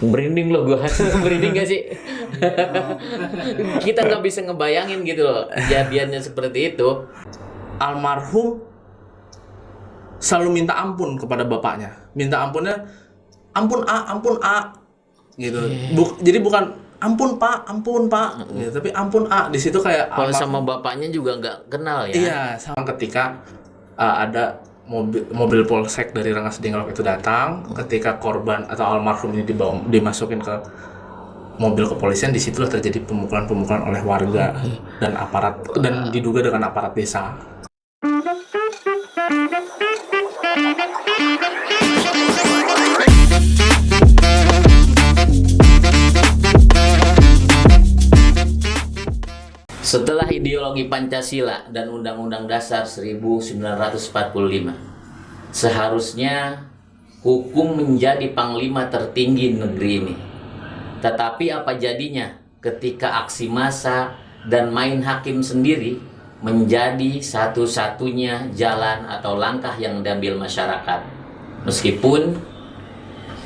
Merinding loh gua. Merinding gak sih? Kita nggak bisa ngebayangin gitu loh kejadiannya seperti itu. Almarhum selalu minta ampun kepada bapaknya. Minta ampunnya, ampun A, gitu. Jadi bukan ampun Pak, gitu. Tapi ampun A. Di situ kayak Kalau sama bapaknya juga nggak kenal ya. iya, sama ketika ada mobil polsek dari Rengas Dengklok itu datang, ketika korban atau almarhum ini dimasukin ke mobil kepolisian, disitulah terjadi pemukulan oleh warga dan aparat, dan diduga dengan aparat desa. Setelah ideologi Pancasila dan Undang-Undang Dasar 1945, seharusnya hukum menjadi panglima tertinggi negeri ini. Tetapi apa jadinya ketika aksi massa dan main hakim sendiri menjadi satu-satunya jalan atau langkah yang diambil masyarakat. Meskipun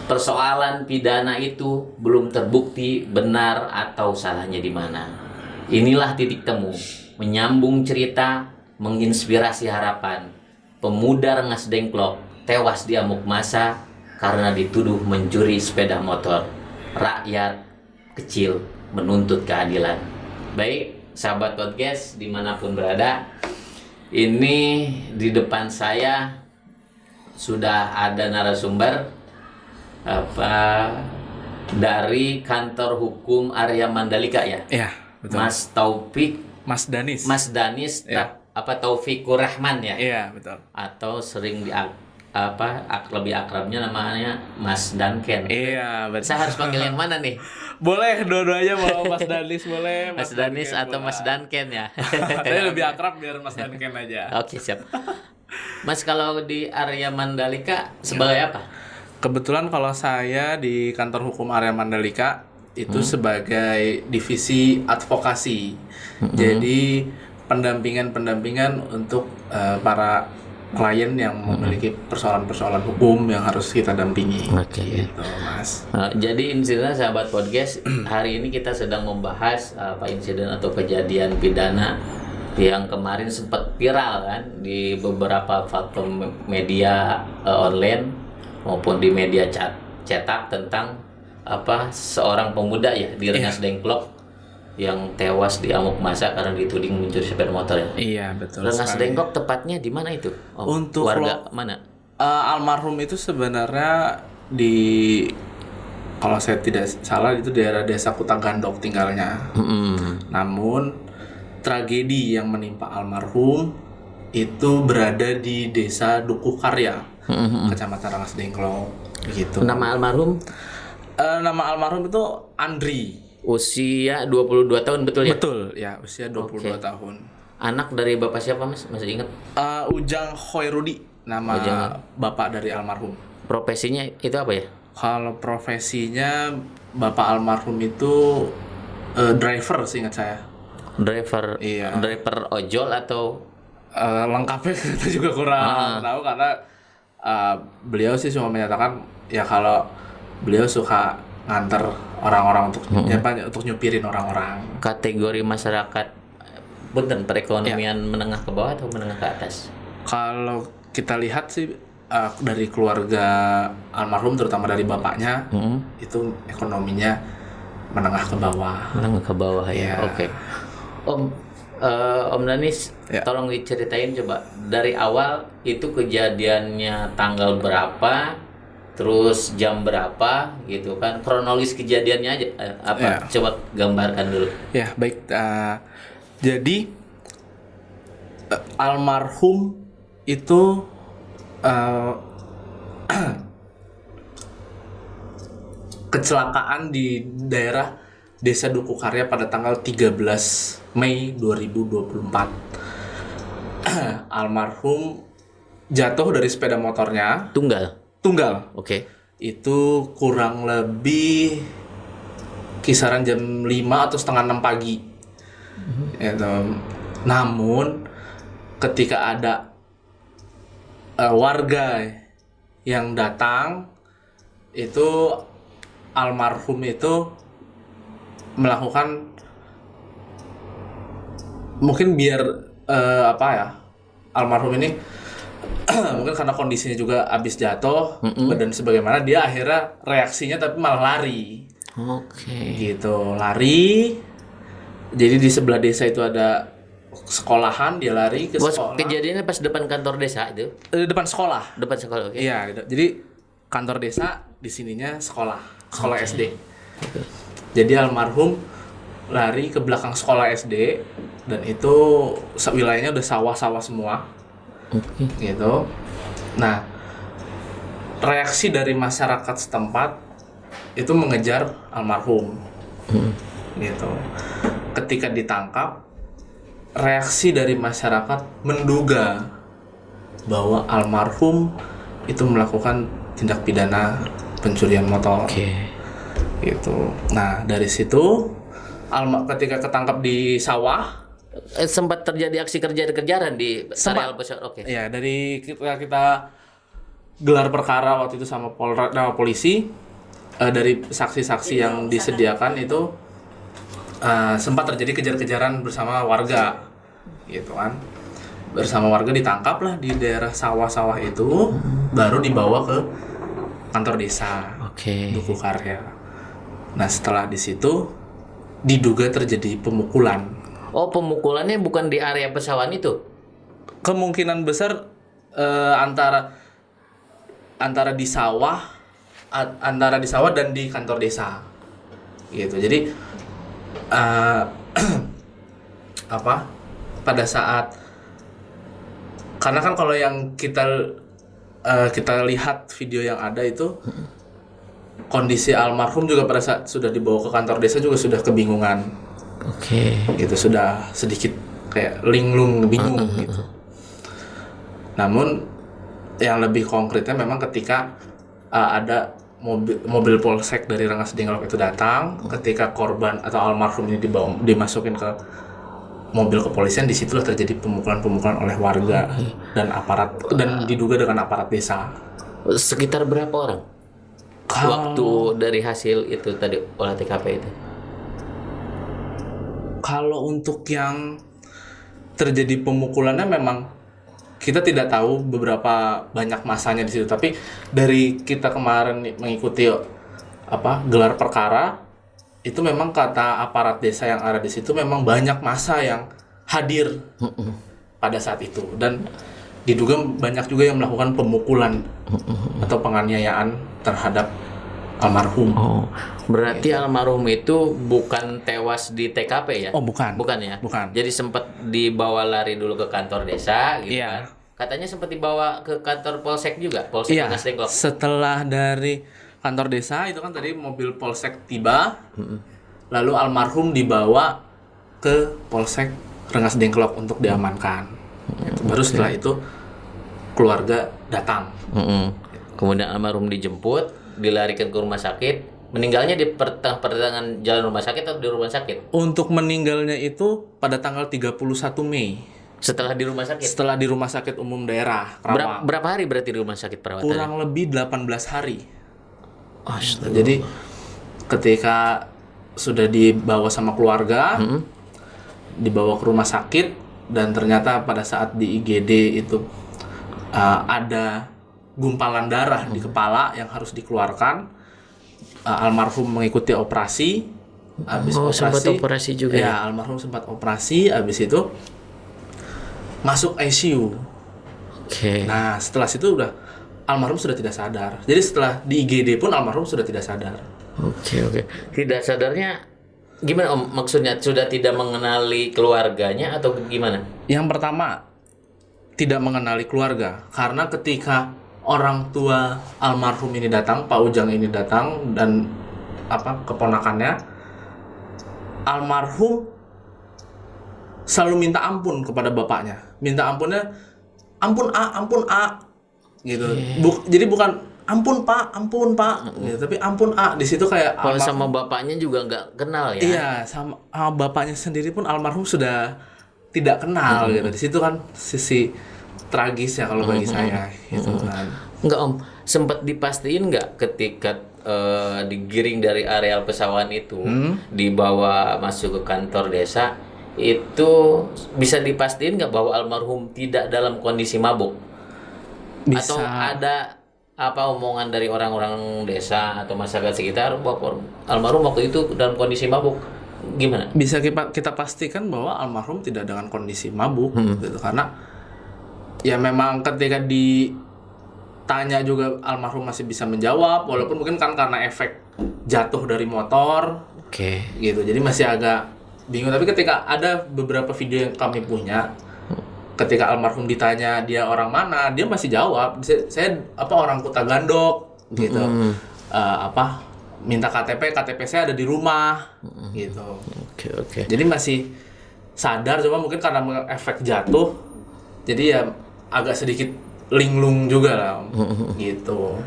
persoalan pidana itu belum terbukti benar atau salahnya di mana. Inilah titik temu, menyambung cerita, menginspirasi harapan. Pemuda Rengas Dengklok tewas di amuk massa karena dituduh mencuri sepeda motor. Rakyat kecil menuntut keadilan. Baik, sahabat podcast dimanapun berada, ini di depan saya sudah ada narasumber dari kantor hukum Arya Mandalika ya. Iya, betul. Mas Taufik, Mas Danis. Mas Danis, Ya. Taufikur Rahman ya, Iya, betul. atau sering lebih akrabnya namanya Mas Danken. Iya, betul. Saya harus panggil yang mana nih? Boleh, dua-duanya mau Mas Danis boleh. Mas Danis atau Mas Danken ya? Tapi lebih akrab biar Mas Danken aja. Oke, siap. Mas, kalau di Arya Mandalika sebagai apa? Kebetulan kalau saya di kantor hukum Arya Mandalika itu sebagai divisi advokasi. Jadi pendampingan untuk para klien yang memiliki persoalan-persoalan hukum yang harus kita dampingi. Oke. Gitu, Mas. Jadi insiden sahabat podcast, hari ini kita sedang membahas insiden atau kejadian pidana yang kemarin sempat viral kan di beberapa platform media online maupun di media cetak tentang seorang pemuda ya di Rengas Dengklok yang tewas di amuk massa karena dituding mencuri sepeda motor ya. Iya, betul. Rengas sekali. Dengklok tepatnya di mana itu? Untuk warga mana? Almarhum itu sebenarnya kalau saya tidak salah itu daerah desa Kutagandok tinggalnya. Namun tragedi yang menimpa almarhum itu berada di desa Dukuhkarya, Kecamatan Rengas Dengklok, gitu. Nama almarhum? Nama almarhum itu Andri. Usia 22 tahun, betul ya? Betul, ya, usia 22 tahun. Anak dari bapak siapa, Mas? Masih ingat? Ujang Khoirudi, nama bapak dari almarhum. Profesinya itu apa ya? Kalau profesinya bapak almarhum itu driver, seingat saya. Driver. Iya. Driver ojol atau Lengkapnya kita juga kurang tahu karena beliau sih cuma menyatakan ya kalau beliau suka nganter orang-orang untuk nyupirin orang-orang. kategori masyarakat perekonomian menengah ke bawah atau menengah ke atas? Kalau kita lihat sih dari keluarga almarhum, terutama dari bapaknya, itu ekonominya menengah ke bawah. Menengah ke bawah ya. Oke. Om Danis, tolong diceritain coba dari awal itu kejadiannya tanggal berapa, terus jam berapa gitu kan, kronologis kejadiannya aja coba gambarkan dulu. Ya, baik. Jadi almarhum itu kecelakaan di daerah Desa Dukuhkarya pada tanggal 13 Mei 2024. Almarhum jatuh dari sepeda motornya. Tunggal. Oke. Itu kurang lebih kisaran jam 5 atau setengah 6 pagi. Namun ketika ada warga yang datang, itu almarhum itu melakukan, mungkin biar almarhum ini mungkin karena kondisinya juga habis jatuh dan sebagaimana, dia akhirnya reaksinya tapi malah lari. Gitu, lari. Jadi di sebelah desa itu ada sekolahan, dia lari ke sekolah. Kejadiannya pas depan kantor desa itu? Depan sekolah. Depan sekolah, oke. Iya, gitu. Jadi kantor desa, di sininya sekolah SD. Jadi almarhum lari ke belakang sekolah SD, dan itu wilayahnya udah sawah-sawah semua. Gitu. Nah, reaksi dari masyarakat setempat itu mengejar almarhum. Gitu. Ketika ditangkap, reaksi dari masyarakat menduga bahwa almarhum itu melakukan tindak pidana pencurian motor. Gitu. Nah, dari situ ketika ketangkap di sawah, sempat terjadi aksi kejar-kejaran di areal besar. Ya, dari kita gelar perkara waktu itu sama polisi, dari saksi-saksi yang disediakan itu sempat terjadi kejar-kejaran bersama warga, gitu kan. Bersama warga ditangkap lah di daerah sawah-sawah itu, baru dibawa ke kantor desa, Duku Karya. Nah, setelah di situ diduga terjadi pemukulan. Oh, pemukulannya bukan di area pesawahan itu? Kemungkinan besar antara di sawah dan di kantor desa, gitu. Jadi pada saat, karena kan kalau yang kita lihat video yang ada itu, kondisi almarhum juga pada saat sudah dibawa ke kantor desa juga sudah kebingungan. Gitu, sudah sedikit kayak linglung, bingung gitu. Namun yang lebih konkretnya memang ketika ada mobil polsek dari Rengas Dengklok itu datang, ketika korban atau almarhum ini dimasukin ke mobil kepolisian, disitulah terjadi pemukulan-pemukulan oleh warga dan aparat, dan diduga dengan aparat desa. Sekitar berapa orang? Waktu dari hasil itu tadi olah TKP itu? Kalau untuk yang terjadi pemukulannya memang kita tidak tahu beberapa banyak masanya di situ, tapi dari kita kemarin mengikuti gelar perkara itu, memang kata aparat desa yang ada di situ memang banyak massa yang hadir pada saat itu, dan diduga banyak juga yang melakukan pemukulan atau penganiayaan terhadap almarhum. Berarti gitu. Almarhum itu bukan tewas di TKP ya? Oh, bukan. Bukan ya? Bukan. Jadi sempat dibawa lari dulu ke kantor desa gitu kan? Katanya sempat dibawa ke kantor polsek juga, Polsek Rengas Dengklok. Setelah dari kantor desa itu kan tadi mobil polsek tiba, lalu almarhum dibawa ke Polsek Rengas Dengklok untuk diamankan. Baru setelah itu keluarga datang. Kemudian almarhum dijemput, dilarikan ke rumah sakit. Meninggalnya di pertengahan jalan rumah sakit atau di rumah sakit? Untuk meninggalnya itu pada tanggal 31 Mei. Setelah di rumah sakit? Setelah di rumah sakit umum daerah Kerawang. Berapa hari berarti di rumah sakit perawatannya? Kurang lebih 18 hari. Astaga. Jadi ketika sudah dibawa sama keluarga, dibawa ke rumah sakit, dan ternyata pada saat di IGD itu ada gumpalan darah di kepala yang harus dikeluarkan. Almarhum mengikuti operasi, sempat operasi juga. Ya, almarhum sempat operasi, habis itu masuk ICU. Nah, setelah situ almarhum sudah tidak sadar. Jadi setelah di IGD pun almarhum sudah tidak sadar. Tidak sadarnya gimana, Om? Maksudnya sudah tidak mengenali keluarganya atau gimana? Yang pertama, tidak mengenali keluarga, karena ketika orang tua almarhum ini datang, Pak Ujang ini datang, dan keponakannya, almarhum selalu minta ampun kepada bapaknya. Minta ampunnya, ampun A, gitu. Jadi bukan ampun Pak, gitu, tapi ampun A. Di situ kayak kalau sama bapaknya juga nggak kenal ya? Iya, sama bapaknya sendiri pun almarhum sudah tidak kenal gitu. Di situ kan sisi tragis ya kalau bagi saya gitu kan. Enggak, Om, sempat dipastiin nggak ketika digiring dari areal pesawahan itu, dibawa masuk ke kantor desa, itu bisa dipastiin nggak bahwa almarhum tidak dalam kondisi mabuk? Bisa. Atau ada apa omongan dari orang-orang desa atau masyarakat sekitar bahwa almarhum waktu itu dalam kondisi mabuk? Gimana? Bisa kita pastikan bahwa almarhum tidak dengan kondisi mabuk gitu, karena ya memang ketika ditanya juga almarhum masih bisa menjawab, walaupun mungkin kan karena efek jatuh dari motor gitu, jadi masih agak bingung. Tapi ketika ada beberapa video yang kami punya, ketika almarhum ditanya dia orang mana, dia masih jawab, saya orang Kuta Gandok gitu. Minta KTP saya ada di rumah gitu. Oke. Jadi masih sadar, cuma mungkin karena efek jatuh jadi ya agak sedikit linglung juga lah gitu.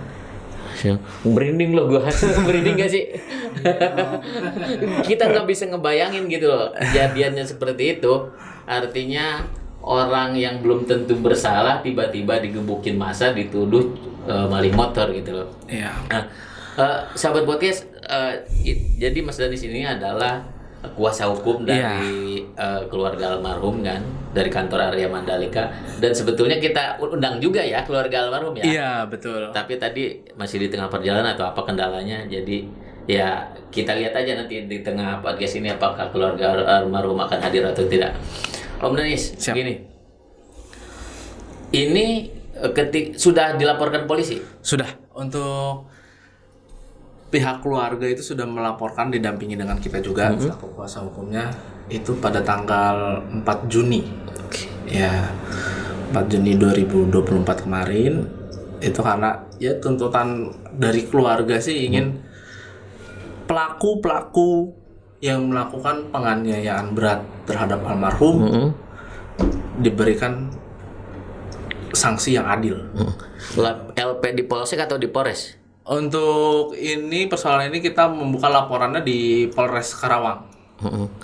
Merinding loh gua. Merinding gak sih? Kita nggak bisa ngebayangin gitu loh kejadiannya seperti itu. Artinya orang yang belum tentu bersalah tiba-tiba digebukin massa, dituduh maling motor gitu loh. Iya. Nah, sahabat podcast, jadi Mas Danis ini adalah kuasa hukum dari keluarga almarhum kan, dari kantor Arya Mandalika, dan sebetulnya kita undang juga ya keluarga almarhum ya. Iya, betul. Tapi tadi masih di tengah perjalanan atau apa kendalanya, jadi ya kita lihat aja nanti di tengah podcast ini apakah keluarga almarhum akan hadir atau tidak. Om Danis, gini, ini sudah dilaporkan polisi? Sudah. Untuk pihak keluarga itu sudah melaporkan, didampingi dengan kita juga selaku kuasa hukumnya, itu pada tanggal 4 Juni. Ya, 4 Juni 2024 kemarin. Itu karena ya tuntutan dari keluarga sih ingin pelaku-pelaku yang melakukan penganiayaan berat terhadap almarhum diberikan sanksi yang adil. LP di Polsek atau di Polres? Untuk ini, persoalan ini kita membuka laporannya di Polres Karawang.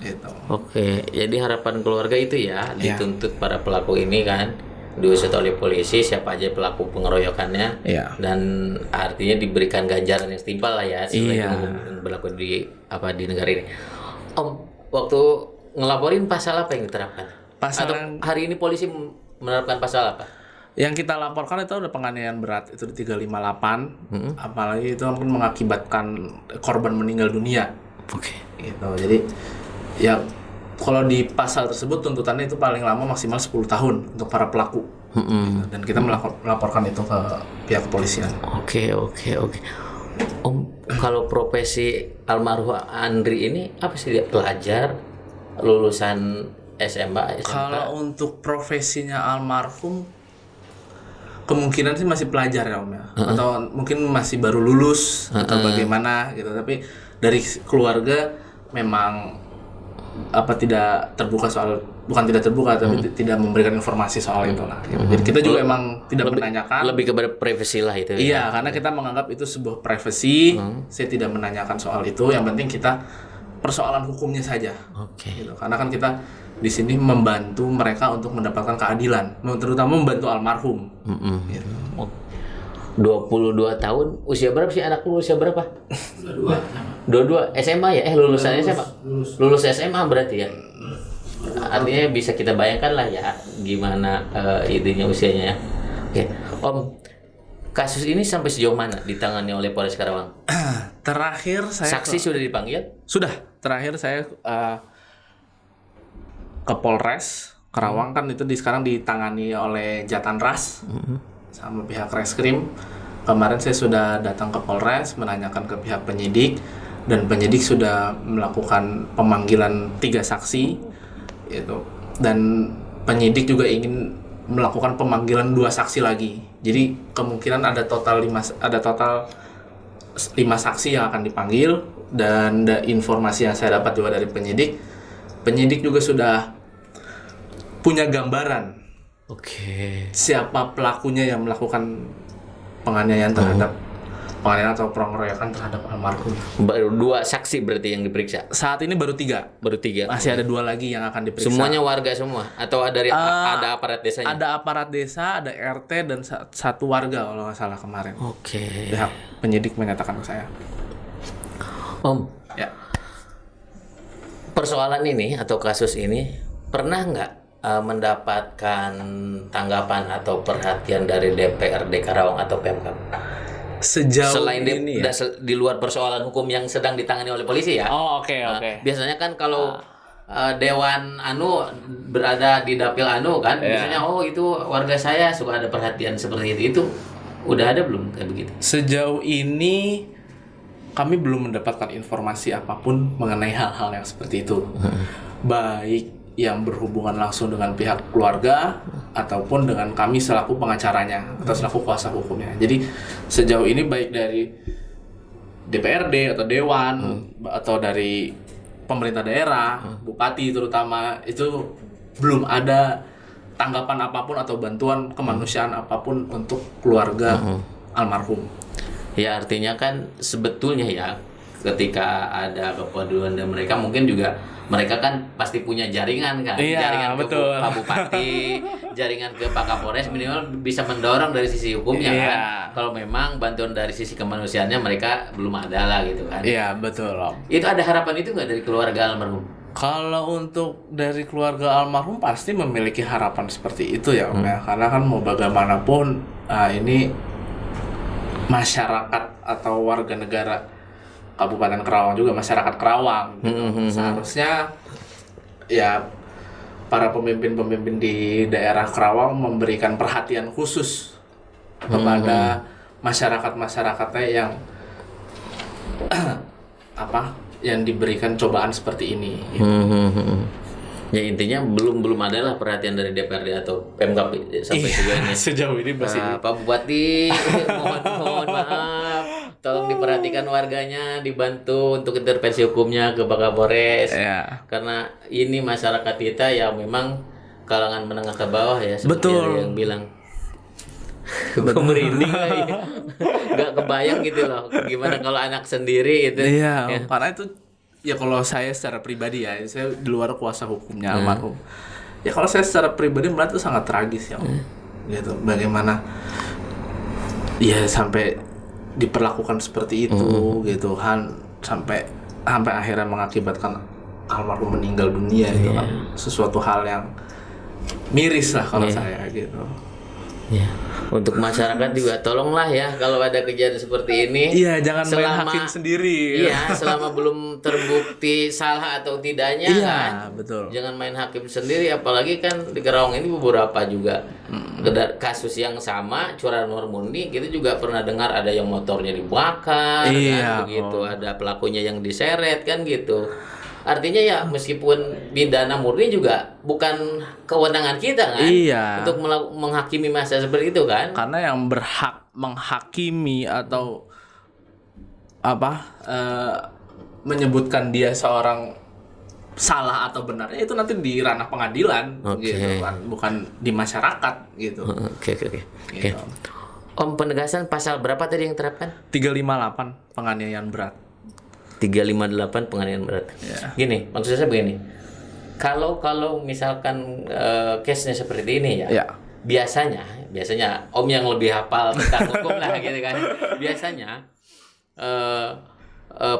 Gitu. Oke, jadi harapan keluarga itu ya dituntut para pelaku ini kan, diusut oleh polisi siapa aja pelaku pengeroyokannya, dan artinya diberikan ganjaran yang setimpal lah ya sesuai hukum yang berlaku di negara ini. Om, waktu ngelaporin pasal apa yang diterapkan? Atau hari ini polisi menerapkan pasal apa? Yang kita laporkan itu ada penganiayaan berat, itu di 358. Apalagi itu mungkin mengakibatkan korban meninggal dunia. Gitu. Jadi ya kalau di pasal tersebut tuntutannya itu paling lama maksimal 10 tahun untuk para pelaku. Gitu. Dan kita melaporkan itu ke pihak kepolisian. Oke. Om, kalau profesi almarhum Andri ini apa sih dia? Pelajar, lulusan SMA, SMK? Kalau untuk profesinya almarhum kemungkinan sih masih pelajar ya Om ya, atau mungkin masih baru lulus atau bagaimana gitu. Tapi dari keluarga memang tidak terbuka tapi tidak memberikan informasi soal itu lah. Gitu. Jadi kita juga emang tidak menanyakan. Lebih kepada privasi lah itu. Iya, karena kita menganggap itu sebuah privasi. Saya tidak menanyakan soal itu. Yang penting kita persoalan hukumnya saja. Gitu. Karena kan kita di sini membantu mereka untuk mendapatkan keadilan, terutama membantu almarhum. Gitu. 22 tahun, usia berapa sih anakku? Usia berapa? 22 SMA ya? Lulusan SMA? Lulus SMA berarti ya? Artinya bisa kita bayangkan lah ya gimana idenya usianya ya. Oke. Om, kasus ini sampai sejauh mana ditangani oleh Polres Karawang? Terakhir saya saksi sudah dipanggil? Sudah. Terakhir saya ke Polres Karawang, kan itu sekarang ditangani oleh Jatanras sama pihak Reskrim. Kemarin saya sudah datang ke Polres menanyakan ke pihak penyidik, dan penyidik sudah melakukan pemanggilan 3 saksi itu, dan penyidik juga ingin melakukan pemanggilan 2 saksi lagi. Jadi kemungkinan ada total 5 saksi yang akan dipanggil, dan informasi yang saya dapat juga dari penyidik juga sudah punya gambaran siapa pelakunya yang melakukan penganiayaan terhadap penganiayaan atau pengeroyokan terhadap almarhum. Baru 2 saksi berarti yang diperiksa. Saat ini baru 3. Baru 3. Masih ada 2 lagi yang akan diperiksa. Semuanya warga semua atau ada aparat desanya? Ada aparat desa, ada RT dan satu warga kalau nggak salah kemarin. Oke. Pihak penyidik menyatakan ke saya. Om, Ya. persoalan ini atau kasus ini pernah nggak mendapatkan tanggapan atau perhatian dari DPRD Karawang atau Pemkab? Sejauh Selain ini ya. di luar persoalan hukum yang sedang ditangani oleh polisi ya. Oh, oke. Biasanya kan kalau Dewan Anu berada di dapil Anu kan, biasanya itu warga saya suka ada perhatian seperti itu. Itu udah ada belum kayak begitu? Sejauh ini kami belum mendapatkan informasi apapun mengenai hal-hal yang seperti itu. Baik yang berhubungan langsung dengan pihak keluarga ataupun dengan kami selaku pengacaranya atau selaku kuasa hukumnya. Jadi sejauh ini baik dari DPRD atau Dewan atau dari pemerintah daerah, bupati terutama, itu belum ada tanggapan apapun atau bantuan kemanusiaan apapun untuk keluarga almarhum. Ya artinya kan sebetulnya ya ketika ada kepedulian dari mereka mungkin juga mereka kan pasti punya jaringan kan, jaringan betul. ke Pak Bupati, jaringan ke Pak Kapolres, minimal bisa mendorong dari sisi hukumnya kan. Kalau memang bantuan dari sisi kemanusiaannya mereka belum ada lah gitu kan. Iya betul Om. Itu ada harapan itu nggak dari keluarga almarhum? Kalau untuk dari keluarga almarhum pasti memiliki harapan seperti itu ya Om ya. Karena kan mau bagaimanapun ini masyarakat atau warga negara Kabupaten Karawang juga, masyarakat Karawang gitu. Seharusnya ya para pemimpin-pemimpin di daerah Karawang memberikan perhatian khusus kepada masyarakat-masyarakatnya yang yang diberikan cobaan seperti ini gitu. Ya intinya belum ada lah perhatian dari DPRD atau Pemkab sampai sejauh ini. Sejauh ini masih Pak Bupati, mohon maaf, tolong diperhatikan warganya, dibantu untuk intervensi hukumnya ke Pak Kapolres. Karena ini masyarakat kita ya memang kalangan menengah ke bawah ya, seperti yang bilang. Gue merinding lagi, nggak kebayang gitu loh, gimana kalau anak sendiri itu. Iya, karena itu ya kalau saya secara pribadi ya, saya di luar kuasa hukumnya almarhum. Ya kalau saya secara pribadi melihat itu sangat tragis ya, gitu. Bagaimana ya sampai diperlakukan seperti itu, gitu kan, sampai akhirnya mengakibatkan almarhum meninggal dunia itu kan sesuatu hal yang miris lah kalau saya gitu. Ya, untuk masyarakat juga tolonglah ya kalau ada kejadian seperti ini. Iya, jangan main hakim sendiri. Iya, selama belum terbukti salah atau tidaknya kan. Betul. Jangan main hakim sendiri, apalagi kan di Karawang ini beberapa juga kasus yang sama, Curanmor Murni, kita juga pernah dengar ada yang motornya dibakar kan begitu, ada pelakunya yang diseret kan gitu. Artinya ya meskipun pidana murni juga bukan kewenangan kita kan untuk menghakimi masa seperti itu kan. Karena yang berhak menghakimi atau menyebutkan dia seorang salah atau benarnya itu nanti di ranah pengadilan gitu kan, bukan di masyarakat gitu. Oke. Om, penegasan pasal berapa tadi yang terapkan? 358 penganiayaan berat. 358 penganiayaan berat. Gini, maksud saya begini. Kalau misalkan case-nya seperti ini ya. Biasanya Om yang lebih hafal tentang hukum lah gitu kan. Biasanya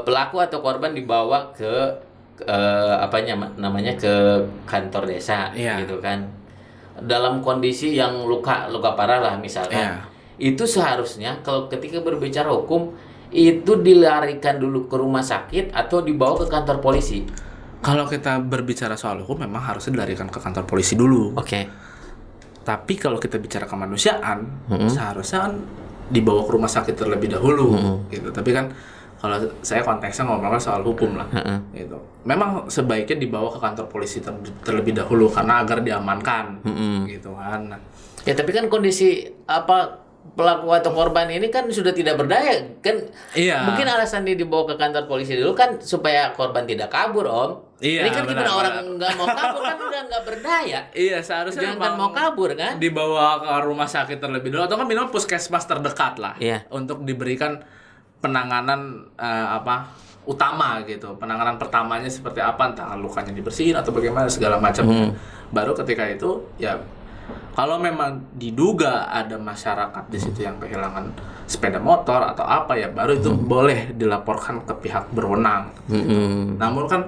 pelaku atau korban dibawa ke ke kantor desa gitu kan. Dalam kondisi yang luka parah lah misalkan. Itu seharusnya kalau ketika berbicara hukum itu dilarikan dulu ke rumah sakit atau dibawa ke kantor polisi. Kalau kita berbicara soal hukum memang harusnya dilarikan ke kantor polisi dulu. Tapi kalau kita bicara kemanusiaan, seharusnya kan dibawa ke rumah sakit terlebih dahulu gitu. Tapi kan kalau saya konteksnya ngomongin soal hukum lah gitu. Memang sebaiknya dibawa ke kantor polisi terlebih dahulu karena agar diamankan gitu kan. Ya tapi kan kondisi pelaku atau korban ini kan sudah tidak berdaya kan. Mungkin alasan dia dibawa ke kantor polisi dulu kan supaya korban tidak kabur Om. Ini kan gimana orang nggak mau kabur kan udah nggak berdaya. Seharusnya jangan mau kabur kan, dibawa ke rumah sakit terlebih dulu atau kan minimal puskesmas terdekat lah untuk diberikan penanganan utama gitu. Penanganan pertamanya seperti apa, entah lukanya dibersihin atau bagaimana segala macam. Baru ketika itu ya kalau memang diduga ada masyarakat di situ yang kehilangan sepeda motor atau apa ya, baru itu boleh dilaporkan ke pihak berwenang. Namun kan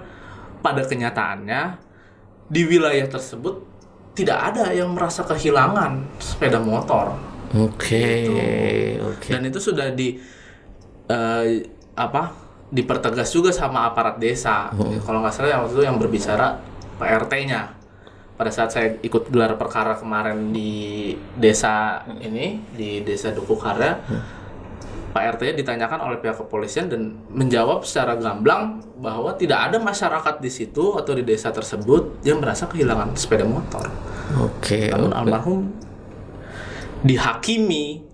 pada kenyataannya di wilayah tersebut tidak ada yang merasa kehilangan sepeda motor. Oke. Dan itu sudah dipertegas juga sama aparat desa. Kalau nggak salah yang waktu itu yang berbicara Pak RT-nya. Pada saat saya ikut gelar perkara kemarin di desa ini, di desa Dukuhkarya, Pak RT-nya ditanyakan oleh pihak kepolisian dan menjawab secara gamblang bahwa tidak ada masyarakat di situ atau di desa tersebut yang merasa kehilangan sepeda motor. Namun almarhum dihakimi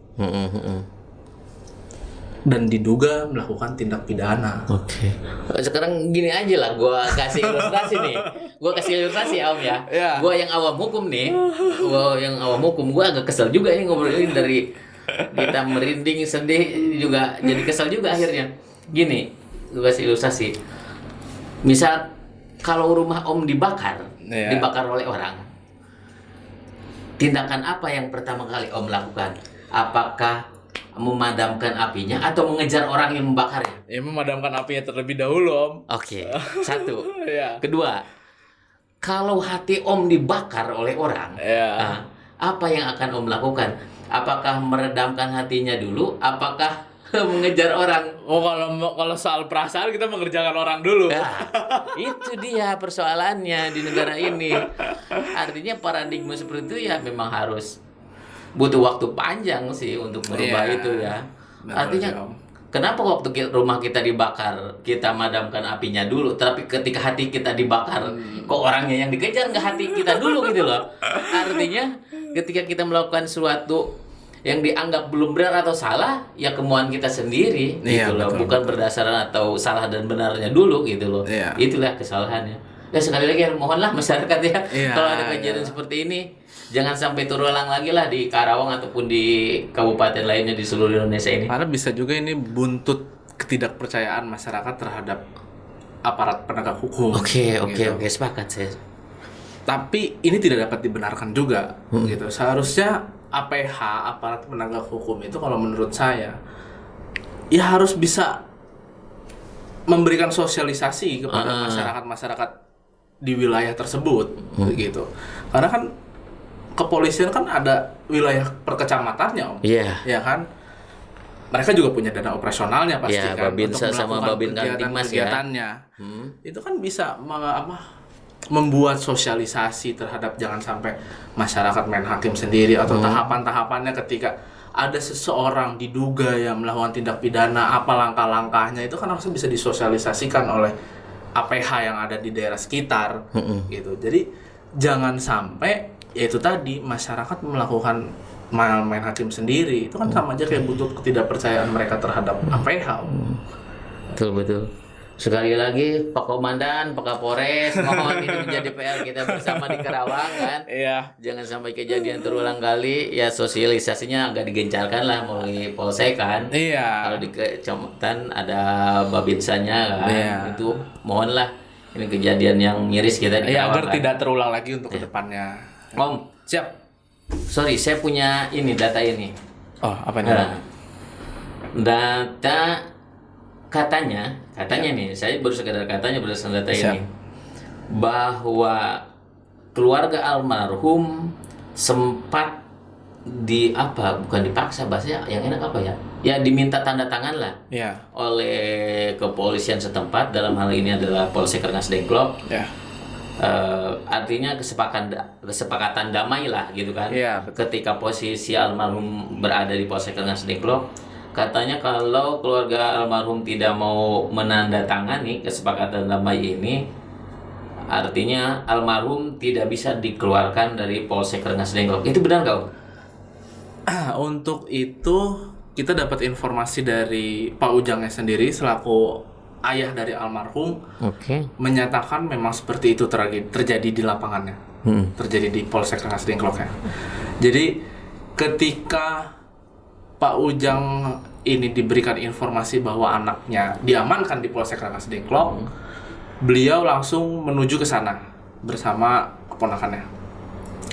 dan diduga melakukan tindak pidana. Sekarang gini aja lah, gue kasih ilustrasi nih. Gue kasih ilustrasi ya Om ya. Gue yang awam hukum nih. Gue agak kesel juga nih ngobrolin dari kita merinding, sedih juga jadi kesel juga akhirnya. Gini, gue kasih ilustrasi. Misal kalau rumah Om dibakar oleh orang, tindakan apa yang pertama kali Om lakukan? Apakah memadamkan apinya atau mengejar orang yang membakarnya? Ya, memadamkan apinya terlebih dahulu, Om. Satu. Kedua, kalau hati Om dibakar oleh orang, apa yang akan Om lakukan? Apakah meredamkan hatinya dulu? Apakah mengejar orang? Kalau soal perasaan kita mengerjakan orang dulu. Itu dia persoalannya di negara ini. Artinya paradigma seperti itu ya memang harus butuh waktu panjang sih untuk merubah itu ya. Artinya kenapa waktu rumah kita dibakar kita madamkan apinya dulu, tapi ketika hati kita dibakar kok orangnya yang dikejar, nggak hati kita dulu gitu loh. Artinya ketika kita melakukan sesuatu yang dianggap belum benar atau salah, ya kemauan kita sendiri gitu loh, bukan berdasarkan atau salah dan benarnya dulu gitu loh. Itulah kesalahannya. Ya sekali lagi mohonlah masyarakat ya, kalau ada kejadian seperti ini jangan sampai terulang lagi lah di Karawang ataupun di kabupaten lainnya di seluruh Indonesia ini. Karena bisa juga ini buntut ketidakpercayaan masyarakat terhadap aparat penegak hukum. Oke, sepakat saya. Tapi ini tidak dapat dibenarkan juga gitu. Seharusnya APH, aparat penegak hukum itu kalau menurut saya ya harus bisa memberikan sosialisasi kepada masyarakat di wilayah tersebut gitu. Karena kan kepolisian kan ada wilayah perkecamatannya, Om. Ya kan? Mereka juga punya dana operasionalnya pasti kan Babinsa untuk sama Babin Kamtibmas kegiatannya. Itu kan bisa membuat sosialisasi terhadap jangan sampai masyarakat main hakim sendiri atau tahapan-tahapannya ketika ada seseorang diduga yang melakukan tindak pidana, apa langkah-langkahnya itu kan harusnya bisa disosialisasikan oleh APH yang ada di daerah sekitar gitu. Jadi jangan sampai yaitu tadi masyarakat melakukan main hakim sendiri. Itu kan sama aja kayak butuh ketidakpercayaan mereka terhadap APH. Betul. Sekali lagi Pak Komandan, Pak Kapolres, mohon ini menjadi PR kita bersama di Karawang kan. Jangan sampai kejadian terulang kali. Ya sosialisasinya agak digencarkan lah melalui Polsek kan. Kalau di kecamatan ada Babinsanya kan. Itu mohonlah ini kejadian yang miris kita di Karawang. Agar tidak terulang lagi untuk kedepannya. Om, siap. Sorry, saya punya ini data ini. Apa ini? Data katanya nih, saya baru sekedar katanya berdasarkan data ini, bahwa keluarga almarhum sempat bukan dipaksa, bahasanya yang enak apa ya? Ya diminta tanda tangan lah oleh kepolisian setempat, dalam hal ini adalah Polsek Rengas Dengklok. Artinya kesepakatan damai lah gitu kan. Ketika posisi almarhum berada di Polsek Rengas Dengklok, katanya kalau keluarga almarhum tidak mau menandatangani kesepakatan damai ini, artinya almarhum tidak bisa dikeluarkan dari Polsek Rengas Dengklok. Itu benar nggak, Om? Untuk itu kita dapat informasi dari Pak Ujangnya sendiri selaku ayah dari almarhum, menyatakan memang seperti itu terjadi di lapangannya, terjadi di Polsek Rengas Dengklok ya. Jadi ketika Pak Ujang ini diberikan informasi bahwa anaknya diamankan di Polsek Rengas Dengklok, beliau langsung menuju ke sana bersama keponakannya.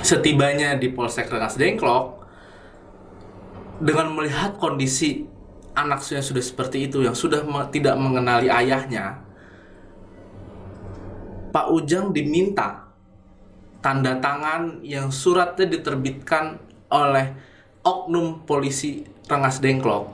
Setibanya di Polsek Rengas Dengklok, dengan melihat kondisi anaknya sudah seperti itu, yang sudah tidak mengenali ayahnya, Pak Ujang diminta tanda tangan yang suratnya diterbitkan oleh oknum polisi Rengas Dengklok,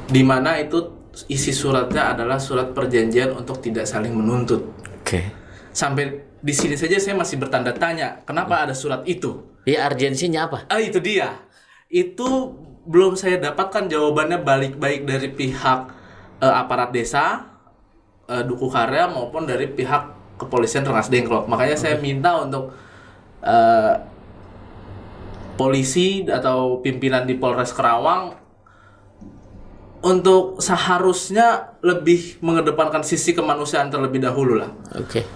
di mana itu isi suratnya adalah surat perjanjian untuk tidak saling menuntut. Oke. Sampai di sini saja saya masih bertanda tanya, kenapa ada surat itu? Ya, urgensinya apa? Itu dia. Itu belum saya dapatkan jawabannya baik dari pihak aparat desa, Duku Karya, maupun dari pihak kepolisian Rengas Dengklok. Makanya saya minta untuk polisi atau pimpinan di Polres Karawang untuk seharusnya lebih mengedepankan sisi kemanusiaan terlebih dahulu lah. Oke.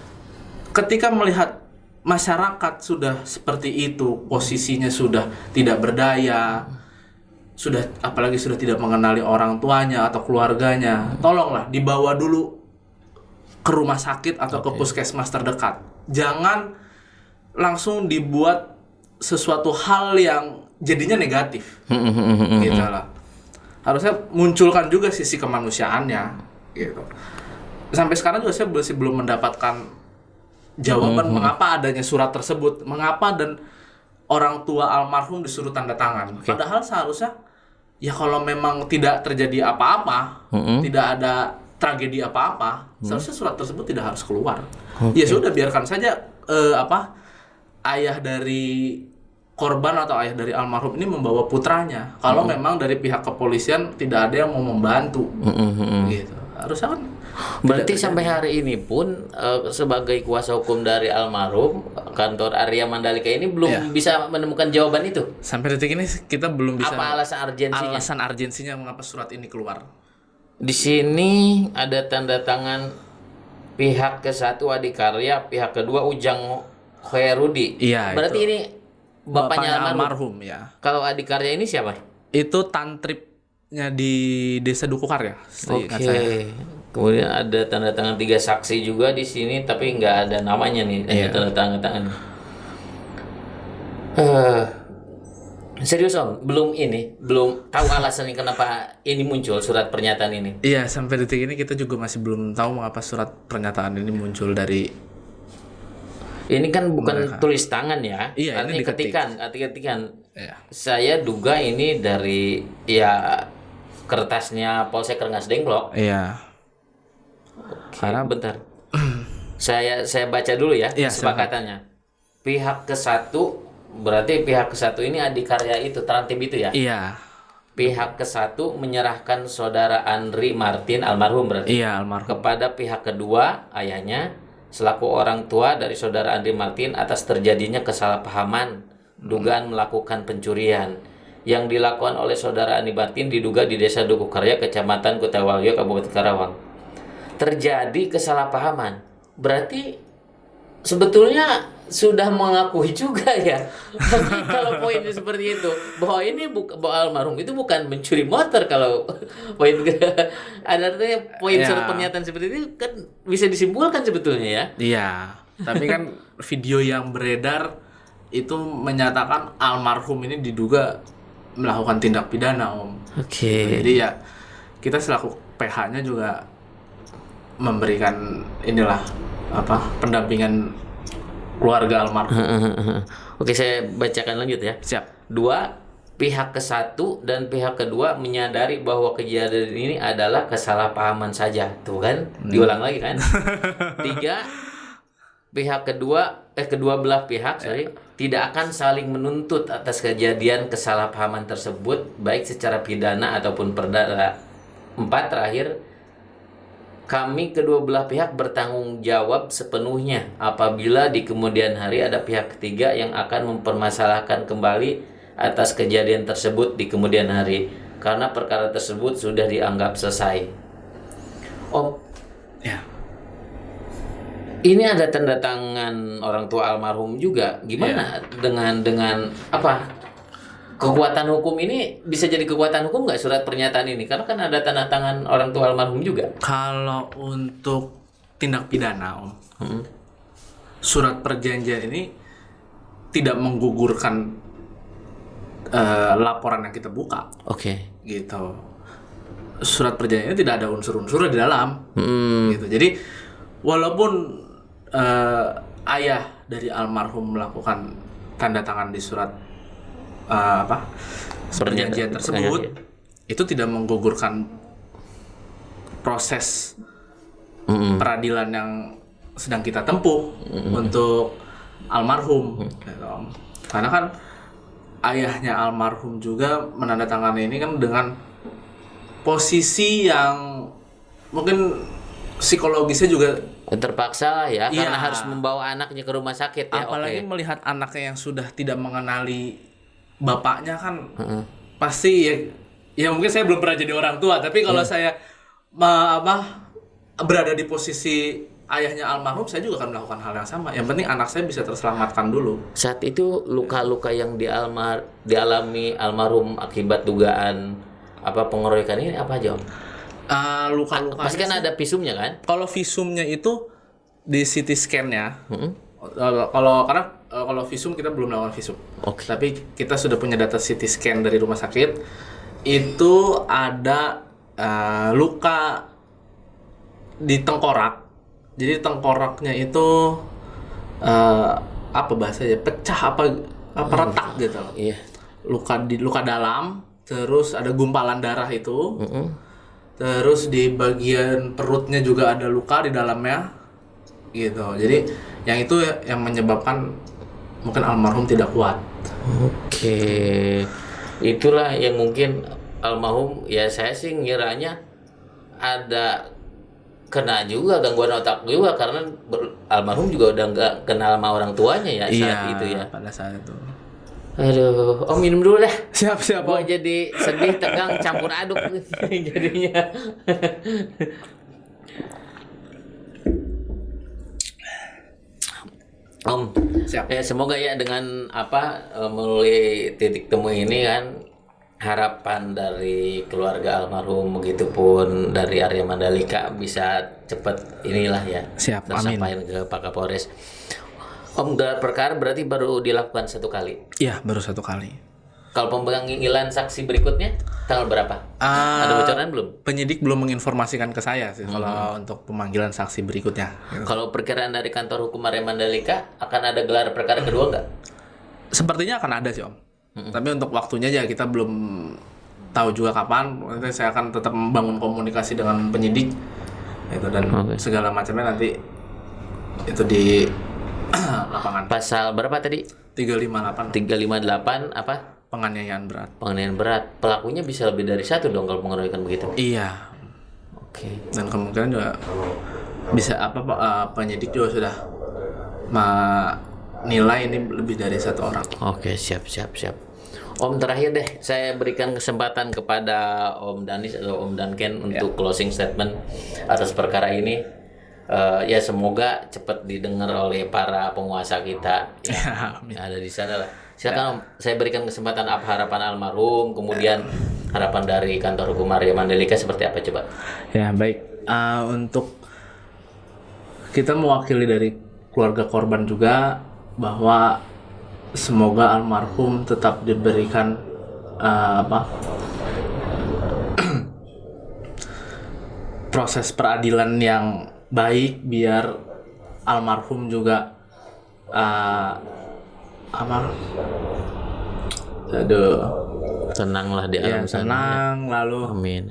Ketika melihat masyarakat sudah seperti itu, posisinya sudah tidak berdaya, apalagi sudah tidak mengenali orang tuanya atau keluarganya, tolonglah dibawa dulu ke rumah sakit atau ke puskesmas terdekat. Jangan langsung dibuat sesuatu hal yang jadinya negatif. Gitu lah. Harusnya munculkan juga sisi kemanusiaannya gitu. Sampai sekarang juga saya masih belum mendapatkan jawaban mengapa adanya surat tersebut, mengapa dan orang tua almarhum disuruh tanda tangan. Padahal seharusnya ya kalau memang tidak terjadi apa-apa, tidak ada tragedi apa-apa, seharusnya surat tersebut tidak harus keluar. Ya sudah, biarkan saja ayah dari korban atau ayah dari almarhum ini membawa putranya. Kalau memang dari pihak kepolisian tidak ada yang mau membantu, gitu. Harusnya kan. Berarti sampai hari ini pun sebagai kuasa hukum dari almarhum, kantor Arya Mandalika ini belum bisa menemukan jawaban itu. Sampai detik ini kita belum bisa. Apa alasan urgensinya? Alasan urgensinya mengapa surat ini keluar? Di sini ada tanda tangan pihak ke-1 Adikarya, pihak kedua Ujang Khairudi. Iya. Berarti itu ini bapaknya almarhum ya. Kalau Adikarya ini siapa? Itu tantripnya di Desa Duku Karya. Oke. Kemudian ada tanda tangan 3 saksi juga di sini, tapi nggak ada namanya nih, hanya tanda tangan. Serius Om, belum tahu alasannya kenapa ini muncul surat pernyataan ini. Iya, sampai detik ini kita juga masih belum tahu mengapa surat pernyataan ini muncul dari. Ini kan bukan tulis tangan ya. Iya, ini ketikan. Iya. Saya duga ini dari kertasnya Polsek Rengas Dengklok. Iya. Karena bentar. saya baca dulu ya kesepakatannya. Pihak ke-1 berarti pihak ke-1 ini Adikarya itu Trantib itu ya? Iya. Pihak ke-1 menyerahkan saudara Andri Martin almarhum berarti. Iya, almarhum. Kepada pihak kedua ayahnya selaku orang tua dari saudara Andri Martin atas terjadinya kesalahpahaman dugaan melakukan pencurian yang dilakukan oleh saudara Andri Martin diduga di Desa Duku Karya, Kecamatan Kutawalyo, Kabupaten Karawang. Terjadi kesalahpahaman. Berarti sebetulnya sudah mengakui juga ya. Kalau poinnya seperti itu, bahwa ini bahwa almarhum itu bukan mencuri motor. Kalau poin ada artinya poin surat pernyataan seperti itu kan bisa disimpulkan sebetulnya ya. Iya. Tapi kan video yang beredar itu menyatakan almarhum ini diduga melakukan tindak pidana, Om. Oke. Jadi ya kita selaku PH-nya juga memberikan pendampingan keluarga almarhum. Oke, saya bacakan lanjut ya. Siap. 2, pihak ke-1 dan pihak kedua menyadari bahwa kejadian ini adalah kesalahpahaman saja. Tuh kan, diulang lagi kan. 3, kedua belah pihak tidak akan saling menuntut atas kejadian kesalahpahaman tersebut baik secara pidana ataupun perdata. 4, terakhir, kami kedua belah pihak bertanggung jawab sepenuhnya apabila di kemudian hari ada pihak ketiga yang akan mempermasalahkan kembali atas kejadian tersebut di kemudian hari karena perkara tersebut sudah dianggap selesai. Om, Ya. ini ada tanda tangan orang tua almarhum juga. Gimana dengan apa kekuatan hukum ini bisa jadi kekuatan hukum nggak surat pernyataan ini? Karena kan ada tanda tangan orang tua almarhum juga. Kalau untuk tindak pidana, Om, surat perjanjian ini tidak menggugurkan laporan yang kita buka. Oke. Gitu. Surat perjanjiannya tidak ada unsur-unsur di dalam. Gitu. Jadi walaupun ayah dari almarhum melakukan tanda tangan di surat perjanjian tersebut, itu tidak menggugurkan proses peradilan yang sedang kita tempuh untuk almarhum. Gitu. Karena kan ayahnya almarhum juga menandatangani ini kan dengan posisi yang mungkin psikologisnya juga terpaksa ya, iya, karena harus membawa anaknya ke rumah sakit ya. apalagi melihat anaknya yang sudah tidak mengenali bapaknya kan pasti ya mungkin saya belum pernah jadi orang tua, tapi kalau saya berada di posisi ayahnya almarhum, saya juga akan melakukan hal yang sama. Yang penting anak saya bisa terselamatkan dulu. Saat itu luka-luka yang dialami almarhum akibat dugaan pengeroyokan ini apa aja, Om? Luka-luka Pasti kan ada visumnya kan? kalau visumnya itu di CT scan-nya. Kalau visum kita belum melakukan visum. Oke. Tapi kita sudah punya data CT scan dari rumah sakit. Itu ada luka di tengkorak. Jadi tengkoraknya itu apa bahasanya? Pecah apa retak gitu loh. Iya. Luka dalam, terus ada gumpalan darah itu. Terus di bagian perutnya juga ada luka di dalamnya. Gitu. Jadi yang itu yang menyebabkan mungkin almarhum tidak kuat. Oke. Itulah yang mungkin almarhum, ya saya sih ngiranya ada kena juga gangguan otak juga karena almarhum juga udah nggak kenal sama orang tuanya ya saat itu ya. Pada saat itu. Aduh, Om minum dulu lah. Siap. Gua jadi sedih, tegang, campur aduk jadinya. Om, Siap. ya semoga ya dengan melalui titik temu ini kan harapan dari keluarga almarhum begitupun dari Arya Mandalika bisa cepat inilah ya. Siap, tersampaikan ke Pak Kapolres. Om, gelar perkara berarti baru dilakukan 1 kali. Iya, baru 1 kali. Kalau pemanggilan saksi berikutnya tanggal berapa? Ada bocoran belum? Penyidik belum menginformasikan ke saya sih kalau untuk pemanggilan saksi berikutnya. Kalau perkiraan dari kantor hukum Arya Mandalika akan ada gelar perkara kedua nggak? Sepertinya akan ada sih, Om. Tapi untuk waktunya aja kita belum tahu juga kapan. Nanti saya akan tetap membangun komunikasi dengan penyidik itu dan segala macamnya nanti itu di lapangan. Pasal berapa tadi? 358. 358 apa? Penganiayaan berat. Penganiayaan berat. Pelakunya bisa lebih dari 1 dong kalau pengeroyokan begitu. Iya. Oke. Dan kemungkinan juga bisa penyidik juga sudah menilai ini lebih dari 1 orang. Oke, siap. Om, terakhir deh, saya berikan kesempatan kepada Om Danis atau Om Danken untuk closing statement atas perkara ini. Ya semoga cepat didengar oleh para penguasa kita yang ada di sana lah. Silakan Om, saya berikan kesempatan apa harapan almarhum, kemudian harapan dari kantor hukum Arya Mandalika seperti apa coba? Ya baik, untuk kita mewakili dari keluarga korban juga bahwa semoga almarhum tetap diberikan proses peradilan yang baik biar almarhum juga Tenanglah di alam sana. Tenang, lalu Amin.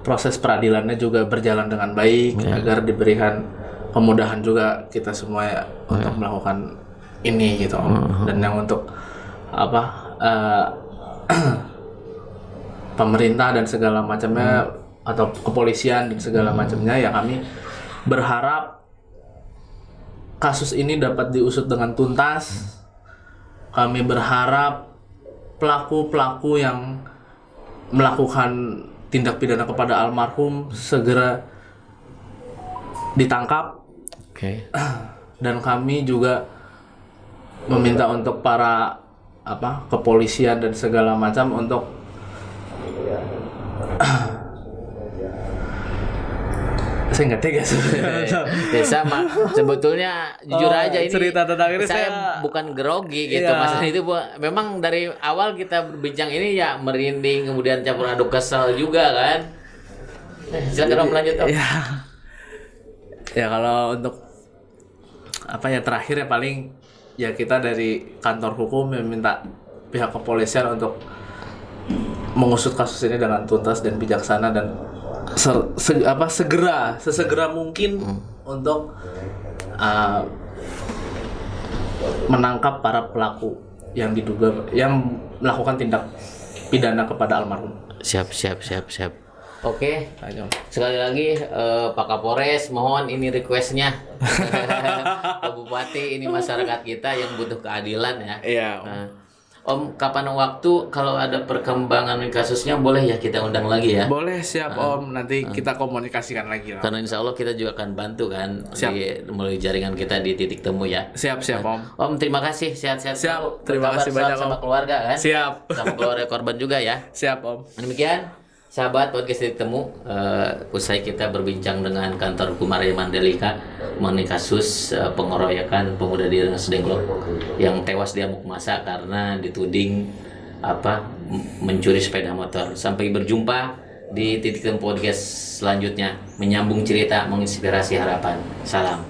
proses peradilannya juga berjalan dengan baik agar diberikan kemudahan juga kita semua untuk melakukan ini gitu Om. Dan yang untuk pemerintah dan segala macamnya atau kepolisian dan segala macamnya ya kami berharap kasus ini dapat diusut dengan tuntas. Kami berharap pelaku-pelaku yang melakukan tindak pidana kepada almarhum segera ditangkap. Oke. Dan kami juga meminta untuk para kepolisian dan segala macam untuk saya nggak tega sebenarnya. Ya sama, sebetulnya jujur aja ini cerita tentang ini saya bukan grogi gitu. Iya. Maksudnya itu memang dari awal kita berbincang ini ya merinding, kemudian campur aduk kesel juga kan. Silakan Om lanjut Om. Ya. Ya kalau untuk terakhir ya paling ya kita dari kantor hukum meminta pihak kepolisian untuk mengusut kasus ini dengan tuntas dan bijaksana dan sesegera mungkin untuk menangkap para pelaku yang diduga yang melakukan tindak pidana kepada almarhum. Siap. Oke. Ayo. Sekali lagi Pak Kapolres, mohon ini requestnya. Pak Bupati, ini masyarakat kita yang butuh keadilan ya. Iya. Nah, Om, kapan waktu kalau ada perkembangan kasusnya boleh ya kita undang lagi ya? Boleh, siap Om. Nanti kita komunikasikan lagi lah. Karena insya Allah kita juga akan bantu kan melalui jaringan kita di titik temu ya. Siap Om. Om, terima kasih, sehat-sehat. Siap, selalu. terima kasih Berkabar banyak, sama Om. keluarga kan? Siap. Sama keluarga korban juga ya. Siap Om. Demikian sahabat podcast titik temu, usai kita berbincang dengan kantor hukum Arya Mandalika mengenai kasus pengeroyokan pemuda di Rengas Dengklok yang tewas di amuk masa karena dituding mencuri sepeda motor. Sampai berjumpa di titik temu podcast selanjutnya, menyambung cerita menginspirasi harapan. Salam.